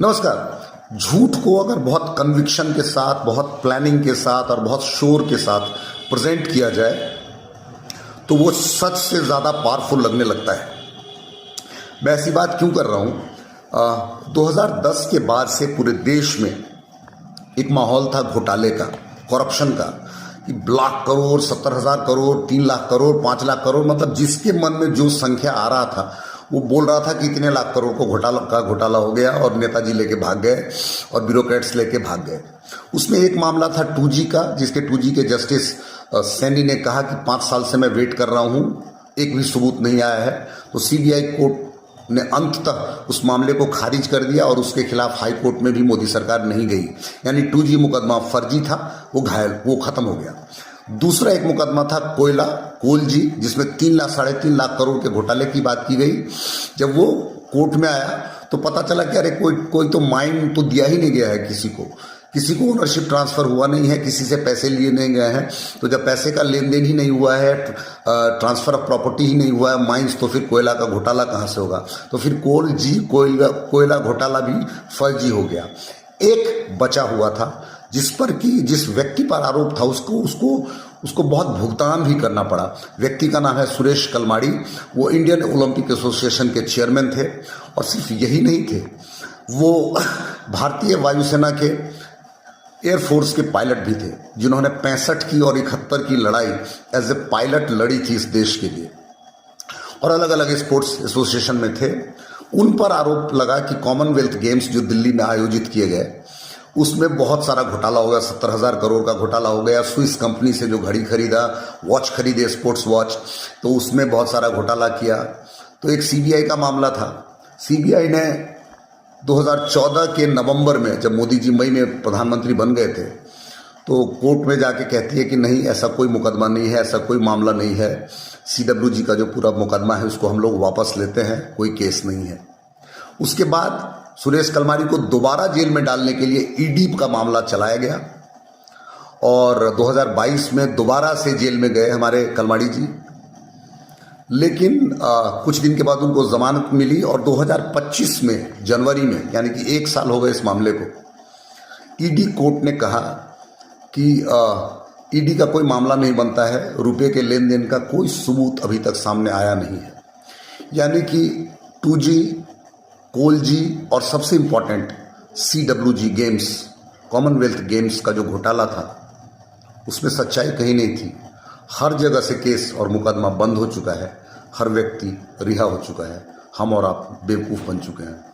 नमस्कार। झूठ को अगर बहुत कन्विक्शन के साथ, बहुत प्लानिंग के साथ और बहुत शोर के साथ प्रेजेंट किया जाए तो वो सच से ज़्यादा पावरफुल लगने लगता है। मैं ऐसी बात क्यों कर रहा हूँ? 2010 के बाद से पूरे देश में एक माहौल था घोटाले का, करप्शन का, कि लाख करोड़, 70,000 करोड़, 3 लाख करोड़, 5 लाख करोड़, मतलब जिसके मन में जो संख्या आ रहा था वो बोल रहा था कि इतने लाख करोड़ को घोटाला हो गया और नेताजी लेके भाग गए और ब्यूरोक्रेट्स लेके भाग गए। उसमें एक मामला था 2G का, जिसके 2G के जस्टिस सैनी ने कहा कि 5 साल से मैं वेट कर रहा हूँ, एक भी सबूत नहीं आया है। तो CBI कोर्ट ने अंततः उस मामले को खारिज कर दिया और उसके खिलाफ हाई कोर्ट में भी मोदी सरकार नहीं गई। यानी 2G मुकदमा फर्जी था, वो खत्म हो गया। दूसरा एक मुकदमा था कोल जी, जिसमें 3 लाख, 3.5 लाख करोड़ के घोटाले की बात की गई। जब वो कोर्ट में आया तो पता चला कि अरे कोई तो माइन तो दिया ही नहीं गया है, किसी को ओनरशिप ट्रांसफर हुआ नहीं है, किसी से पैसे लिए नहीं गए हैं। तो जब पैसे का लेन देन ही नहीं हुआ है, ट्रांसफर ऑफ प्रॉपर्टी ही नहीं हुआ है, माइंस, तो फिर कोयला का घोटाला कहाँ से होगा? तो फिर कोयला घोटाला भी फर्जी हो गया। एक बचा हुआ था जिस व्यक्ति पर आरोप था उसको बहुत भुगतान भी करना पड़ा। व्यक्ति का नाम है सुरेश कलमाड़ी। वो इंडियन ओलंपिक एसोसिएशन के चेयरमैन थे और सिर्फ यही नहीं थे, वो भारतीय वायुसेना के एयरफोर्स के पायलट भी थे, जिन्होंने 65 की और 71 की लड़ाई एज ए पायलट लड़ी थी इस देश के लिए, और अलग अलग स्पोर्ट्स एसोसिएशन में थे। उन पर आरोप लगा कि कॉमनवेल्थ गेम्स जो दिल्ली में आयोजित किए गए उसमें बहुत सारा घोटाला हो गया, 70,000 करोड़ का घोटाला हो गया। स्विस कंपनी से जो घड़ी खरीदा, वॉच खरीदे, स्पोर्ट्स वॉच, तो उसमें बहुत सारा घोटाला किया। तो एक CBI का मामला था। CBI ने 2014 के नवंबर में, जब मोदी जी मई में प्रधानमंत्री बन गए थे, तो कोर्ट में जाके कहती है कि नहीं, ऐसा कोई मुकदमा नहीं है, ऐसा कोई मामला नहीं है, CWG का जो पूरा मुकदमा है उसको हम लोग वापस लेते हैं, कोई केस नहीं है। उसके बाद सुरेश कलमाड़ी को दोबारा जेल में डालने के लिए ED का मामला चलाया गया और 2022 में दोबारा से जेल में गए हमारे कलमाड़ी जी। लेकिन कुछ दिन के बाद उनको जमानत मिली और 2025 में जनवरी में, यानी कि 1 साल हो गए इस मामले को, ED कोर्ट ने कहा कि ED का कोई मामला नहीं बनता है, रुपए के लेन देन का कोई सबूत अभी तक सामने आया नहीं है। यानी कि 2G, कोल जी और सबसे important CWG games, Commonwealth games का जो घोटाला था, उसमें सच्चाई कहीं नहीं थी। हर जगह से केस और मुकदमा बंद हो चुका है, हर व्यक्ति रिहा हो चुका है, हम और आप बेवकूफ़ बन चुके हैं।